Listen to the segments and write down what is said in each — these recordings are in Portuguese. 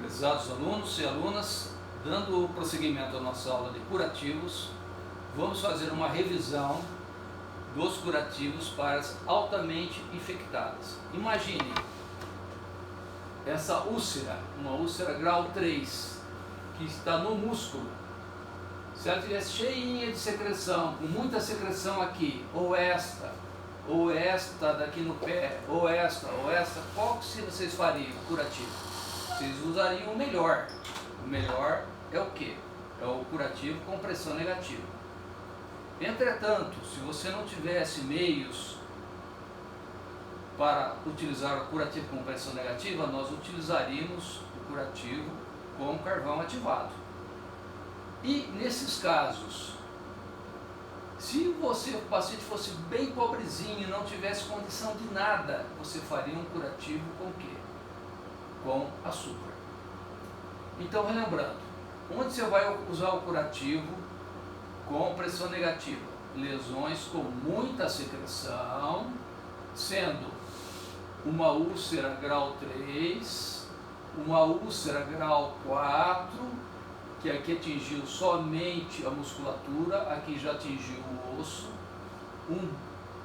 Prezados alunos e alunas, dando prosseguimento à nossa aula de curativos, vamos fazer uma revisão dos curativos para as altamente infectadas. Imagine essa úlcera, uma úlcera grau 3, que está no músculo. Se ela estivesse cheinha de secreção, com muita secreção aqui, ou esta daqui no pé, ou esta, qual que vocês fariam curativo? Vocês usariam o melhor. O melhor é o que? É o curativo com pressão negativa. Entretanto, se você não tivesse meios para utilizar o curativo com pressão negativa, nós utilizaríamos o curativo com carvão ativado. E nesses casos, se o paciente fosse bem pobrezinho e não tivesse condição de nada, você faria um curativo com o quê? Com açúcar. Então, relembrando, onde você vai usar o curativo com pressão negativa? Lesões com muita secreção, sendo uma úlcera grau 3, uma úlcera grau 4, que aqui atingiu somente a musculatura, aqui já atingiu o osso,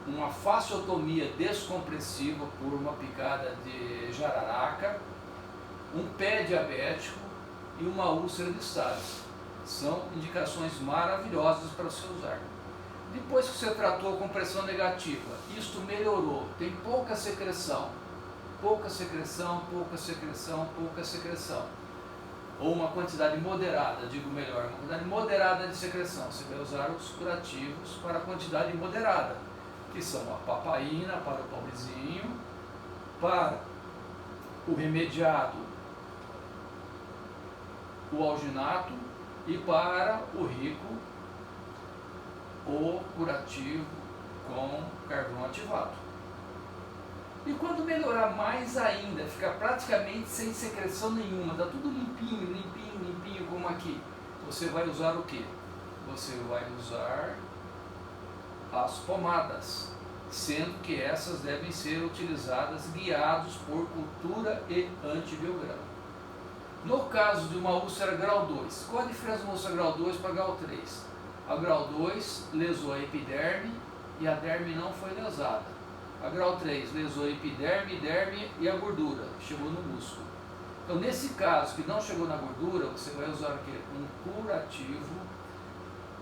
uma fasciotomia descompressiva por uma picada de jararaca, um pé diabético e uma úlcera de Staphylococcus. São indicações maravilhosas para se usar. Depois que você tratou com pressão negativa, isto melhorou, tem pouca secreção, ou uma quantidade moderada, digo melhor, uma quantidade moderada de secreção. Você vai usar os curativos para a quantidade moderada, que são a papaina para o pobrezinho, para o remediado, o alginato, e para o rico, o curativo com carvão ativado. E quando melhorar mais ainda, ficar praticamente sem secreção nenhuma, está tudo limpinho, como aqui, você vai usar o que? Você vai usar as pomadas, sendo que essas devem ser utilizadas guiados por cultura e antibiograma. No caso de uma úlcera grau 2, qual a diferença de uma úlcera grau 2 para grau 3? A grau 2 lesou a epiderme e a derme não foi lesada. A grau 3 lesou a epiderme, derme e a gordura, chegou no músculo. Então, nesse caso que não chegou na gordura, você vai usar o quê? Um curativo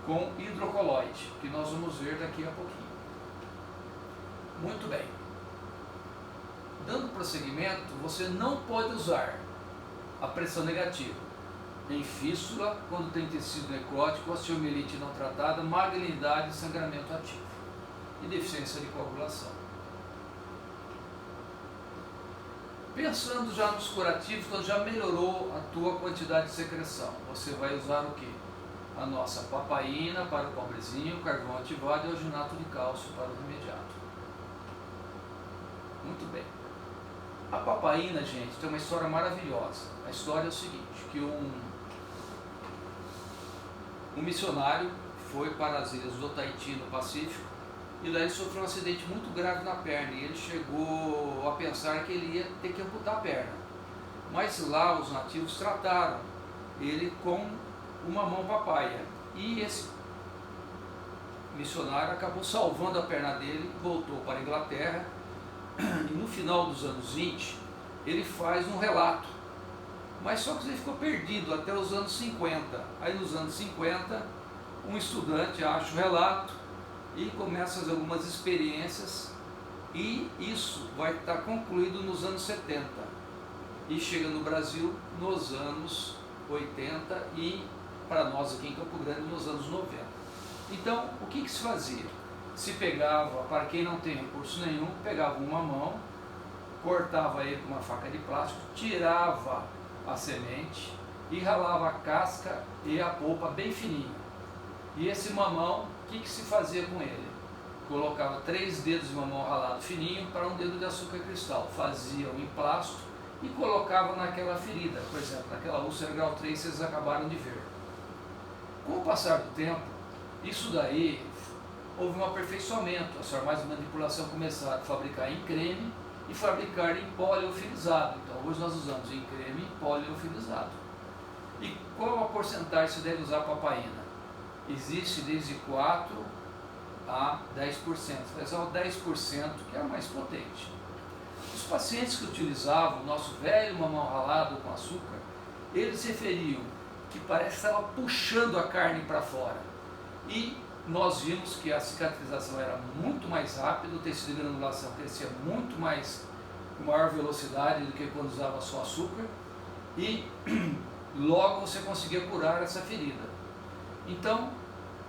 com hidrocoloide, que nós vamos ver daqui a pouquinho. Muito bem. Dando prosseguimento, você não pode usar a pressão negativa em fístula, quando tem tecido necrótico, osteomielite não tratada, malignidade e sangramento ativo e deficiência de coagulação. Pensando já nos curativos, quando já melhorou a tua quantidade de secreção, você vai usar o que? A nossa papaina para o pobrezinho, carvão ativado e alginato de cálcio para o remediado. Muito bem. A papaina, gente, tem uma história maravilhosa. A história é o seguinte, que um missionário foi para as ilhas do Tahiti, no Pacífico, e lá ele sofreu um acidente muito grave na perna, e ele chegou a pensar que ele ia ter que amputar a perna. Mas lá os nativos trataram ele com uma mão papaya, e esse missionário acabou salvando a perna dele, voltou para a Inglaterra, e no final dos anos 20, ele faz um relato, mas só que ele ficou perdido até os anos 50. Aí nos anos 50, um estudante acha o relato e começa a fazer algumas experiências, e isso vai estar concluído nos anos 70, e chega no Brasil nos anos 80 e para nós aqui em Campo Grande nos anos 90. Então, o que se fazia? Se pegava, para quem não tem recurso nenhum, pegava um mamão, cortava ele com uma faca de plástico, tirava a semente e ralava a casca e a polpa bem fininho. E esse mamão, o que se fazia com ele? Colocava 3 dedos de mamão ralado fininho para um dedo de açúcar cristal, fazia um emplasto e colocava naquela ferida, por exemplo, naquela úlcera grau 3 vocês acabaram de ver. Com o passar do tempo, isso daí houve um aperfeiçoamento, as farmácias de manipulação começaram a fabricar em creme e fabricar em pó oleofilizado. Então hoje nós usamos em creme em pó oleofilizado. E qual a porcentagem se deve usar papaina? Existe desde 4 a 10%. Mas é o 10% que é a mais potente. Os pacientes que utilizavam o nosso velho mamão ralado com açúcar, eles referiam que parece que estava puxando a carne para fora. E nós vimos que a cicatrização era muito mais rápida, o tecido de granulação crescia muito mais, com maior velocidade do que quando usava só açúcar, e logo você conseguia curar essa ferida. Então,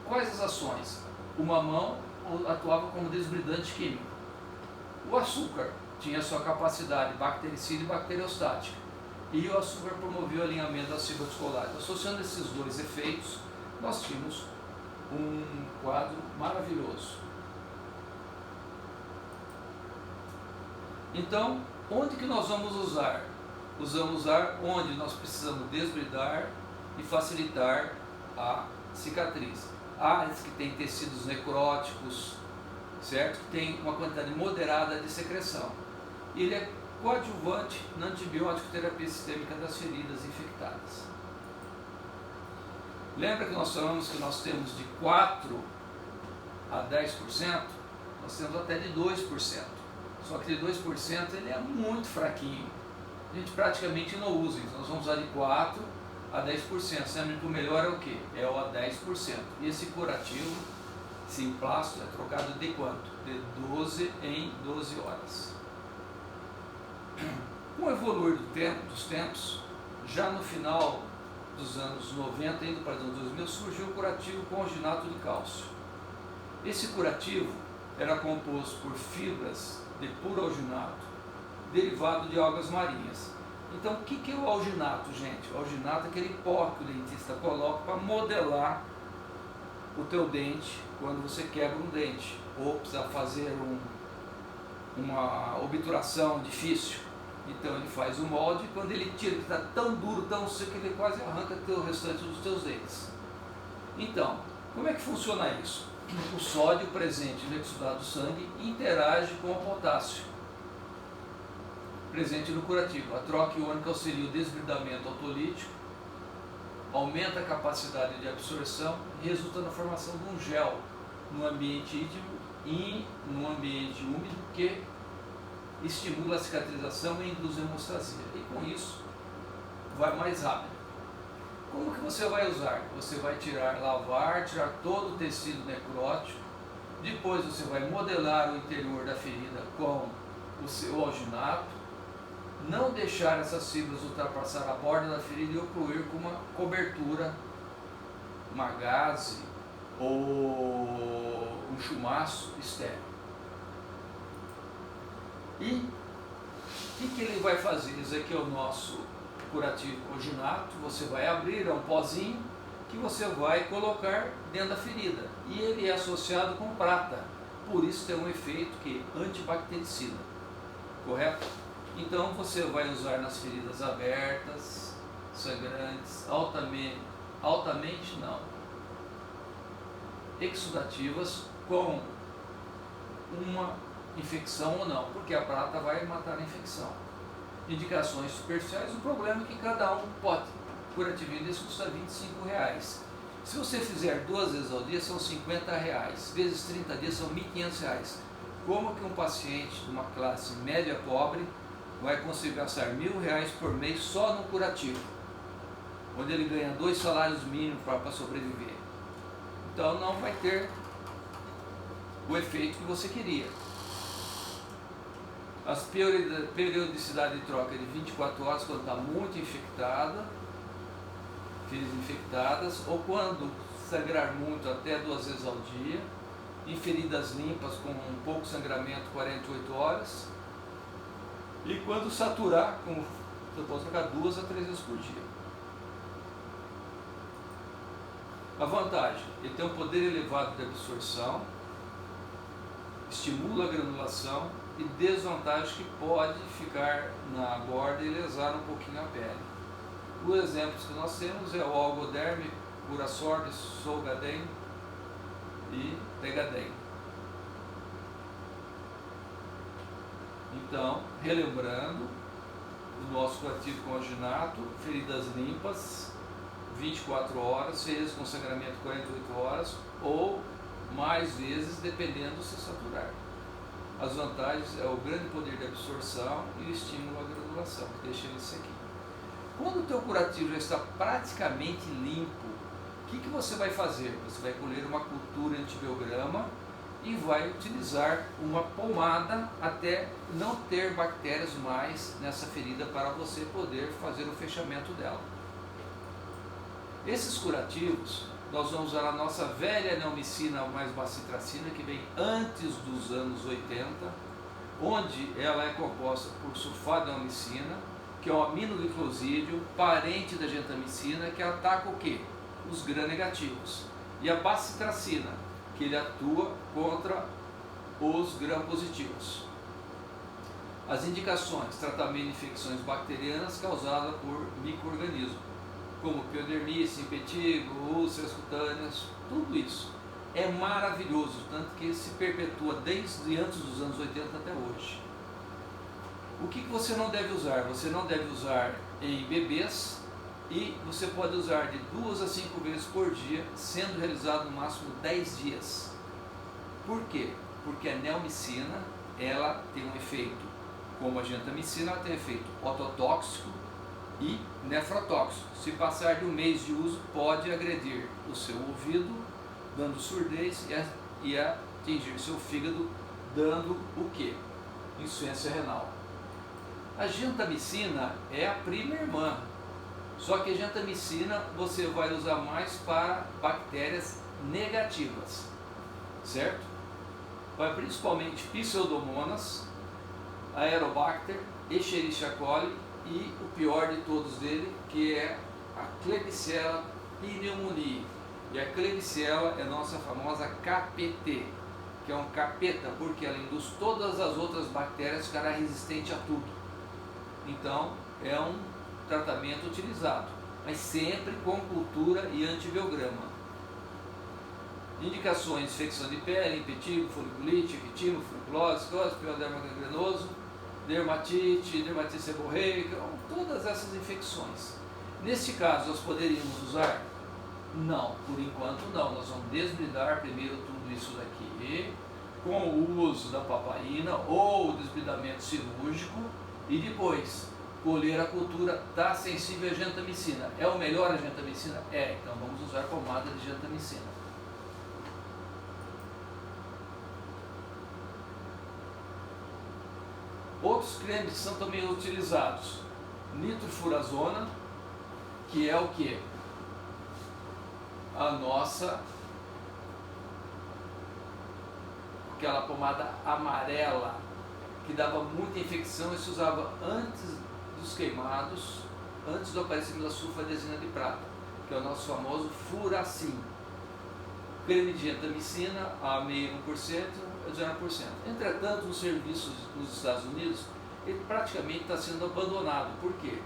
quais as ações? O mamão atuava como desbridante químico. O açúcar tinha sua capacidade bactericida e bacteriostática, e o açúcar promovia o alinhamento das fibras colares. Associando esses dois efeitos, nós tínhamos um quadro maravilhoso. Então, onde que nós vamos usar? Nós vamos usar onde nós precisamos desbridar e facilitar a cicatriz. Áreas que têm tecidos necróticos, certo? Que tem uma quantidade moderada de secreção. Ele é coadjuvante na antibiótico terapia sistêmica das feridas infectadas. Lembra que nós falamos que nós temos de 4 a 10%? Nós temos até de 2%. Só que de 2% ele é muito fraquinho. A gente praticamente não usa isso. Nós vamos usar de 4 a 10%. Sendo que o melhor é o quê? É o a 10%. E esse curativo, esse emplasto, é trocado de quanto? De 12 em 12 horas. Com o evoluir dos tempos, já no final dos anos 90, indo para os anos 2000, surgiu o curativo com alginato de cálcio. Esse curativo era composto por fibras de puro alginato, derivado de algas marinhas. Então, o que é o alginato, gente? O alginato é aquele pó que o dentista coloca para modelar o teu dente quando você quebra um dente, ou precisa fazer uma obturação difícil. Então ele faz o molde, e quando ele tira, ele está tão duro, tão seco, que ele quase arranca o restante dos teus dentes. Então, como é que funciona isso? O sódio presente no exudado do sangue interage com o potássio presente no curativo. A troca iônica auxilia o desbridamento autolítico, aumenta a capacidade de absorção e resulta na formação de um gel no ambiente íntimo e no ambiente úmido, que estimula a cicatrização e induz hemostasia. E com isso, vai mais rápido. Como que você vai usar? Você vai lavar, tirar todo o tecido necrótico, depois você vai modelar o interior da ferida com o seu alginato, não deixar essas fibras ultrapassar a borda da ferida e ocluir com uma cobertura, uma gaze ou um chumaço estéril. E o que ele vai fazer? Esse aqui é o nosso curativo alginato. Você vai abrir, é um pozinho que você vai colocar dentro da ferida. E ele é associado com prata, por isso tem um efeito que é antibactericida, correto? Então você vai usar nas feridas abertas, sangrantes, altamente não, exudativas, com uma infecção ou não, porque a prata vai matar a infecção. Indicações superficiais, o problema é que cada um pode. Curativo desse custa R$25. Se você fizer 2 vezes ao dia, são R$50. Vezes 30 dias, são R$1.500. Como que um paciente de uma classe média pobre vai conseguir gastar R$1.000 por mês só no curativo, onde ele ganha 2 salários mínimos para sobreviver? Então não vai ter o efeito que você queria. As periodicidade de troca é de 24 horas quando está muito infectada, feridas infectadas, ou quando sangrar muito até 2 vezes ao dia, em feridas limpas com um pouco sangramento 48 horas, e quando saturar, como eu posso trocar 2 a 3 vezes por dia. A vantagem, ele tem um poder elevado de absorção, estimula a granulação, e desvantagem que pode ficar na borda e lesar um pouquinho a pele. Os exemplos que nós temos é o Algoderm, Curasorte, Solgadem e Tegadem. Então, relembrando, o nosso curativo com alginato, feridas limpas, 24 horas, feridas com sangramento 48 horas, ou mais vezes, dependendo do seu saturar. As vantagens é o grande poder de absorção e o estímulo à granulação, que deixa ele aqui. Quando o teu curativo já está praticamente limpo, o que você vai fazer? Você vai colher uma cultura em antibiograma e vai utilizar uma pomada até não ter bactérias mais nessa ferida para você poder fazer o fechamento dela. Esses curativos, nós vamos usar a nossa velha neomicina mais bacitracina, que vem antes dos anos 80, onde ela é composta por sulfato de neomicina, que é um aminoglicosídeo, parente da gentamicina, que ataca o quê? Os gram-negativos. E a bacitracina, que ele atua contra os gram-positivos. As indicações: tratamento de infecções bacterianas causadas por micro-organismos, como piodermite, impetigo, úlceras cutâneas, tudo isso. É maravilhoso, tanto que se perpetua desde antes dos anos 80 até hoje. O que você não deve usar? Você não deve usar em bebês, e você pode usar de 2 a 5 vezes por dia, sendo realizado no máximo 10 dias. Por quê? Porque a neomicina, ela tem um efeito, como a gentamicina, ela tem um efeito ototóxico e nefrotóxico. Se passar de um mês de uso, pode agredir o seu ouvido, dando surdez, e atingir seu fígado, dando o quê? Insuficiência renal. A gentamicina é a prima irmã, só que a gentamicina você vai usar mais para bactérias negativas, certo? Vai principalmente Pseudomonas, Aerobacter, Escherichia coli e o pior de todos dele, que é a Klebsiella pneumoniae. E a Klebsiella é a nossa famosa KPT, que é um capeta, porque ela induz todas as outras bactérias a ficar resistente a tudo. Então, é um tratamento utilizado, mas sempre com cultura e antibiograma. Indicações: infecção de pele, impetigo, foliculite, ectimo, foliculose, pioderma gangrenoso, dermatite seborreica, todas essas infecções. Neste caso, nós poderíamos usar? Não, por enquanto não. Nós vamos desbridar primeiro tudo isso daqui, com o uso da papaina ou desbridamento cirúrgico, e depois colher a cultura da sensível à gentamicina. É o melhor a gentamicina? É, então vamos usar pomada de gentamicina. Outros cremes que são também utilizados: nitrofurazona, que é o que? A nossa, aquela pomada amarela, que dava muita infecção e se usava antes dos queimados, antes do aparecimento da sulfadesina de prata, que é o nosso famoso Furacin. Creme de gentamicina a 0,1% a 0%. Entretanto, os serviços nos Estados Unidos, ele praticamente está sendo abandonado. Por quê?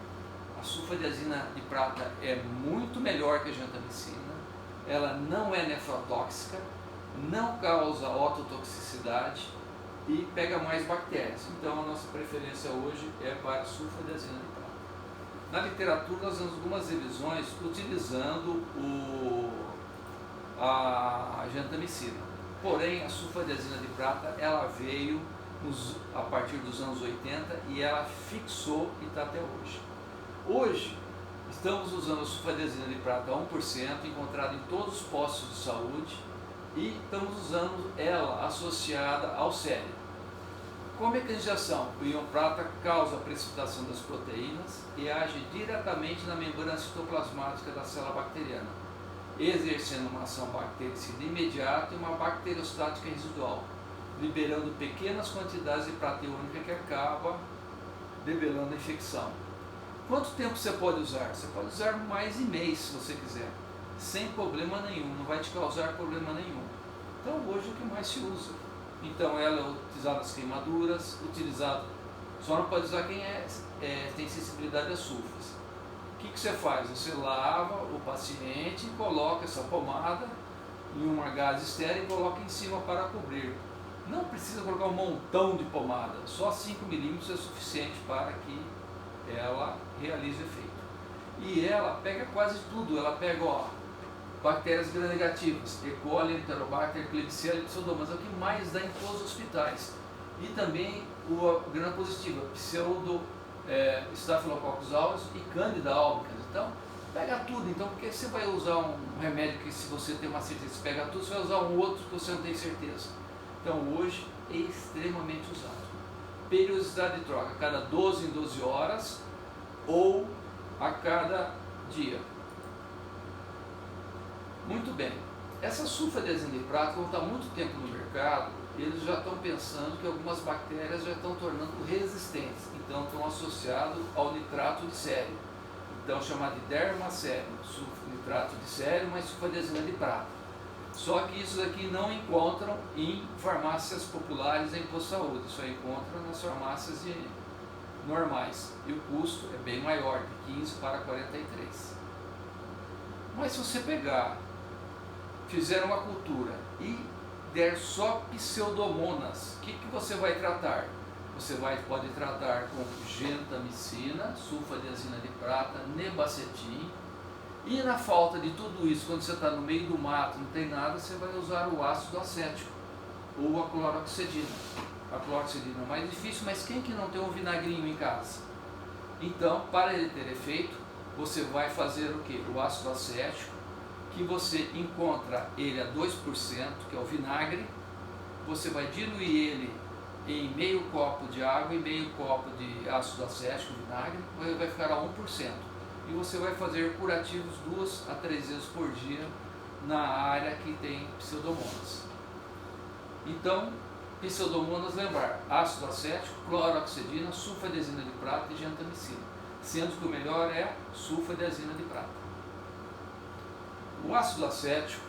A sulfadesina de prata é muito melhor que a gentamicina, ela não é nefrotóxica, não causa ototoxicidade e pega mais bactérias. Então, a nossa preferência hoje é para a sulfadesina de prata. Na literatura, nós temos algumas revisões utilizando a gentamicina. Porém, a sulfadesina de prata, ela veio a partir dos anos 80 e ela fixou e está até hoje. Hoje, estamos usando a sulfadesina de prata a 1%, encontrada em todos os postos de saúde, e estamos usando ela associada ao cérebro. Com a mecanização, o íon prata causa a precipitação das proteínas e age diretamente na membrana citoplasmática da célula bacteriana, exercendo uma ação bactericida imediata e uma bacteriostática residual, liberando pequenas quantidades de prata iônica que acaba debelando a infecção. Quanto tempo você pode usar? Você pode usar mais de mês, se você quiser, sem problema nenhum, não vai te causar problema nenhum. Então hoje é o que mais se usa. Então ela é utilizada nas queimaduras, só não pode usar quem tem sensibilidade a sulfas. O que você faz? Você lava o paciente e coloca essa pomada em uma gaze estéril e coloca em cima para cobrir. Não precisa colocar um montão de pomada, só 5 milímetros é suficiente para que ela realize efeito. E ela pega quase tudo, ela pega, ó, bactérias gram-negativas, E. coli, Enterobacter, Klebsiella e Pseudomonas, é o que mais dá em todos os hospitais. E também o gram-positiva, Pseudo, Staphylococcus aureus e Candida albicans. Então, pega tudo, então, porque você vai usar um remédio que, se você tem uma certeza, pega tudo, você vai usar um outro que você não tem certeza. Então, hoje é extremamente usado. Periodicidade de troca, a cada 12 em 12 horas ou a cada dia. Muito bem. Essa sulfadiazina de prata, como está há muito tempo no mercado, eles já estão pensando que algumas bactérias já estão tornando resistentes. Então, estão associados ao nitrato de sério. Então, chamado de dermacério, nitrato de sério, mas sulfadiazina de prata. Só que isso daqui não encontram em farmácias populares em posto de saúde, só encontram nas farmácias normais. E o custo é bem maior, de 15 para 43. Mas se você pegar, fizer uma cultura e der só pseudomonas, o que você vai tratar? Você pode tratar com gentamicina, sulfadiazina de prata, nebacetim. E na falta de tudo isso, quando você está no meio do mato, não tem nada, você vai usar o ácido acético ou a cloroxidina. A cloroxidina é mais difícil, mas quem que não tem um vinagrinho em casa? Então, para ele ter efeito, você vai fazer o que? O ácido acético, que você encontra ele a 2%, que é o vinagre, você vai diluir ele em meio copo de água e meio copo de ácido acético, vinagre, vai ficar a 1%. E você vai fazer curativos 2 a 3 vezes por dia na área que tem pseudomonas. Então, pseudomonas, lembrar, ácido acético, cloroxidina, sulfadiazina de prata e gentamicina, sendo que o melhor é sulfadiazina de prata. O ácido acético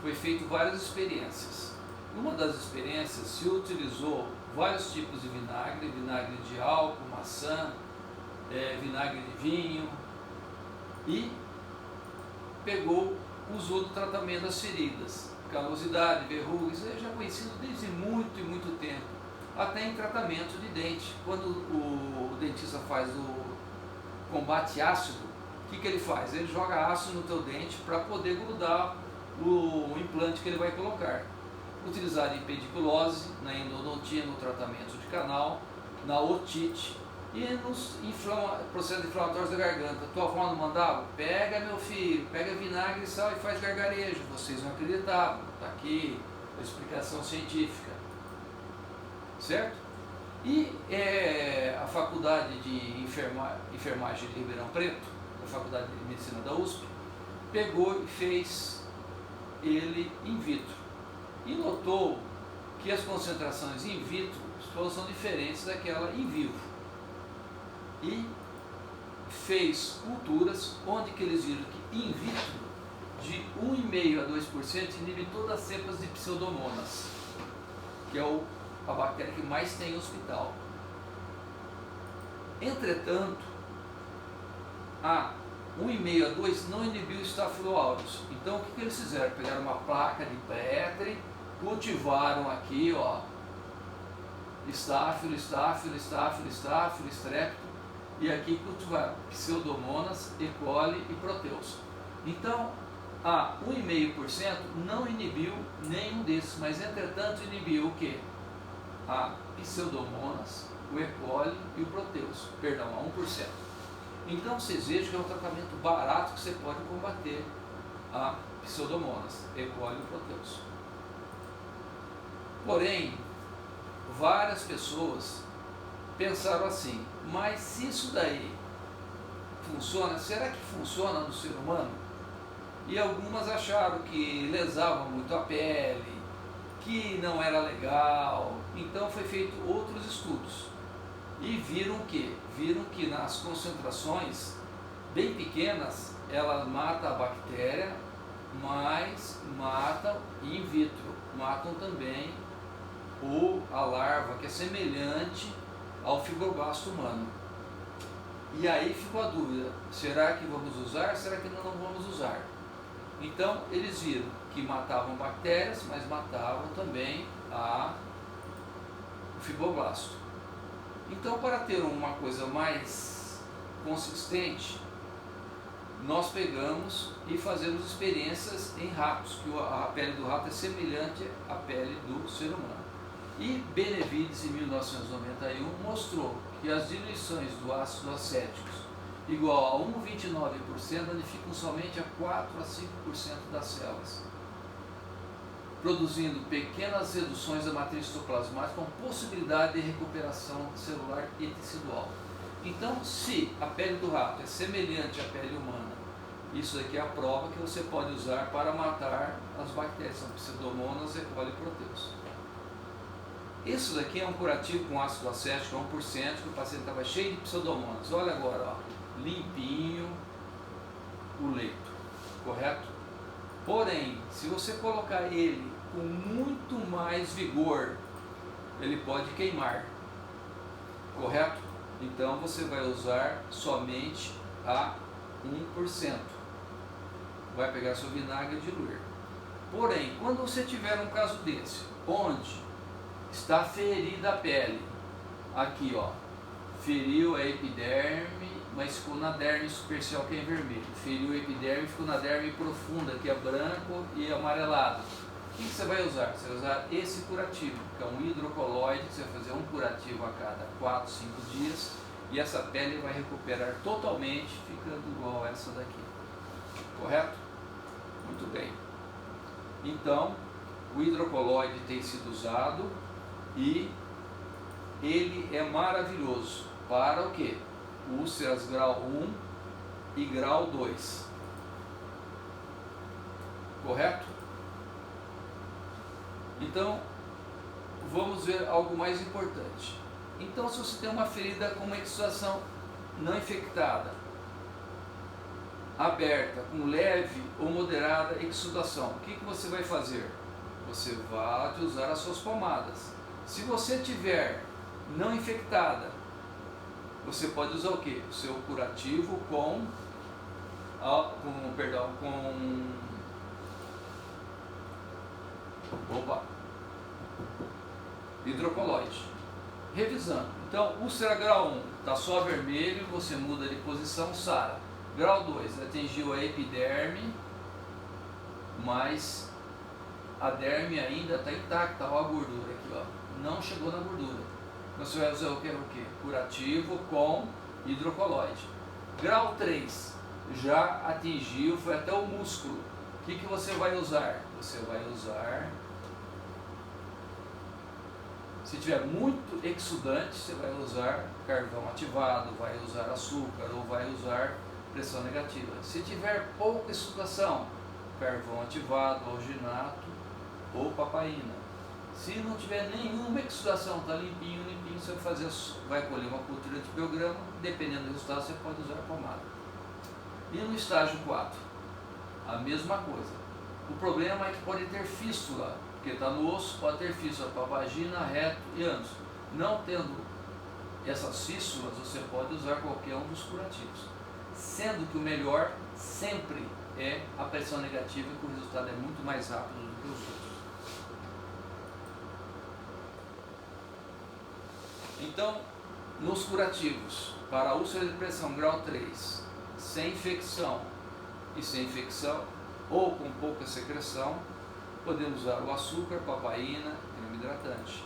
foi feito várias experiências. Numa das experiências se utilizou vários tipos de vinagre, vinagre de álcool, maçã, vinagre de vinho, e usou no tratamento das feridas, calosidade, verrugas, isso é já conhecido desde muito e muito tempo, até em tratamento de dente. Quando o dentista faz o combate ácido, o que ele faz? Ele joga ácido no teu dente para poder grudar o implante que ele vai colocar. Utilizado em pediculose, na endodontia, no tratamento de canal, na otite e nos processos inflamatórios da garganta. Tua avó não mandava? Pega, meu filho, pega vinagre e sal e faz gargarejo. Vocês vão acreditar, está aqui a explicação científica. Certo? E a faculdade de enfermagem de Ribeirão Preto, a faculdade de medicina da USP, pegou e fez ele in vitro. E notou que as concentrações in vitro são diferentes daquela in vivo. E fez culturas onde que eles viram que in vitro, de 1,5% a 2%, inibe todas as cepas de pseudomonas, que é a bactéria que mais tem no hospital. Entretanto, a 1,5% a 2% não inibiu o Staphylo aureus. Então, o que eles fizeram? Pegaram uma placa de Petri, cultivaram aqui, ó, Staphylo, Strepto, e aqui cultivaram Pseudomonas, E. coli e Proteus. Então, a 1,5% não inibiu nenhum desses, mas entretanto inibiu o que? A Pseudomonas, o E. coli e o Proteus, perdão, a 1%. Então vocês vejam que é um tratamento barato que você pode combater a Pseudomonas, E. coli e Proteus. Porém, várias pessoas pensaram assim, mas se isso daí funciona, será que funciona no ser humano? E algumas acharam que lesava muito a pele, que não era legal. Então foi feito outros estudos e viram que nas concentrações bem pequenas ela mata a bactéria, mas matam in vitro, matam também a larva, que é semelhante ao fibroblasto humano. E aí ficou a dúvida, será que vamos usar, será que não vamos usar? Então eles viram que matavam bactérias, mas matavam também a fibroblasto. Então, para ter uma coisa mais consistente, nós pegamos e fazemos experiências em ratos, que a pele do rato é semelhante à pele do ser humano. E Benevides, em 1991, mostrou que as diluições do ácido acético igual a 1,29% danificam somente a 4 a 5% das células, produzindo pequenas reduções da matriz citoplasmática com possibilidade de recuperação celular e tecidual. Então, se a pele do rato é semelhante à pele humana, isso aqui é a prova que você pode usar para matar as bactérias, são Pseudomonas, E. coli e Proteus. Isso daqui é um curativo com ácido acético, 1%, que o paciente estava cheio de Pseudomonas. Olha agora, ó, limpinho o leito, correto? Porém, se você colocar ele com muito mais vigor, ele pode queimar, correto? Então você vai usar somente a 1%. Vai pegar seu vinagre e diluir. Porém, quando você tiver um caso desse, onde está ferida a pele, aqui ó, feriu a epiderme, mas ficou na derme superficial, que é em vermelho. Feriu a epiderme, ficou na derme profunda, que é branco e amarelado. O que você vai usar? Você vai usar esse curativo, que é um hidrocoloide, que você vai fazer um curativo a cada 4, 5 dias, e essa pele vai recuperar totalmente, ficando igual a essa daqui. Correto? Muito bem. Então, o hidrocoloide tem sido usado e ele é maravilhoso para o quê? Úlceras grau 1 e grau 2. Correto? Então, vamos ver algo mais importante. Então, se você tem uma ferida com uma exudação não infectada, aberta, com leve ou moderada exudação, o que você vai fazer? Você vai usar as suas pomadas. Se você tiver não infectada, você pode usar o que? O seu curativo com hidrocoloide. Revisando, então, úlcera grau 1 está só vermelho, você muda de posição, sara. Grau 2, atingiu a epiderme, mas a derme ainda está intacta, ó, a gordura aqui, ó, não chegou na gordura. Você vai usar o que? Curativo com hidrocoloide. Grau 3, já atingiu, foi até o músculo. O que você vai usar? Você vai usar, se tiver muito exudante, você vai usar carvão ativado, vai usar açúcar ou vai usar pressão negativa. Se tiver pouca exudação, carvão ativado, alginato ou papaína. Se não tiver nenhuma exudação, está limpinho, você vai colher uma cultura de biograma, dependendo do resultado você pode usar a pomada. E no estágio 4, a mesma coisa. O problema é que pode ter fístula, porque está no osso, pode ter fístula para vagina, reto e ânus. Não tendo essas fístulas, você pode usar qualquer um dos curativos. Sendo que o melhor sempre é a pressão negativa, que o resultado é muito mais rápido do que os outros. Então, nos curativos, para a úlcera de pressão grau 3, sem infecção e sem infecção, ou com pouca secreção, podemos usar o açúcar, papaína, creme hidratante.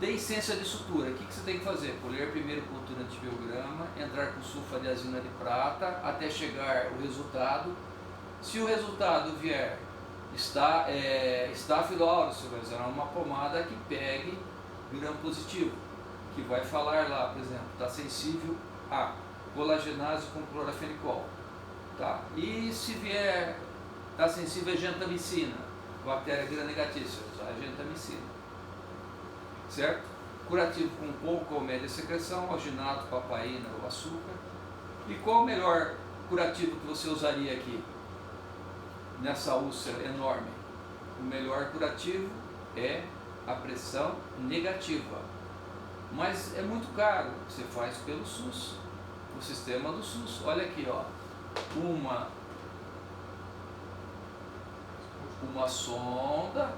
Deiscência de sutura, o que você tem que fazer? Colher primeiro cultura de biograma, entrar com sulfadiazina de prata, até chegar o resultado. Se o resultado vier Staphylo aureus, você vai usar uma pomada que pegue gram positivo, que vai falar lá, por exemplo, está sensível a colagenase com clorafenicol. Tá? E se vier, está sensível a gentamicina, bactéria gram negativa, você vai usar a gentamicina. Certo? Curativo com pouca ou média secreção, alginato, papaína ou açúcar. E qual o melhor curativo que você usaria aqui? Nessa úlcera enorme? O melhor curativo é a pressão negativa. Mas é muito caro, você faz pelo SUS, o sistema do SUS. Olha aqui, ó, uma sonda,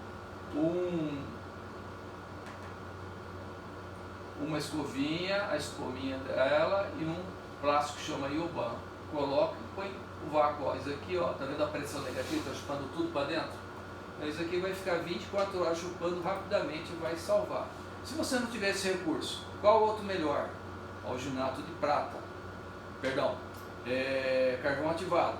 uma escovinha, a espuminha dela e um plástico que chama Ioban. Coloca e põe o vácuo. Ó, isso aqui, ó, tá vendo a pressão negativa? Tá chupando tudo para dentro? Então, isso aqui vai ficar 24 horas chupando rapidamente e vai salvar. Se você não tiver esse recurso, qual outro melhor? Alginato de prata, perdão, carvão ativado.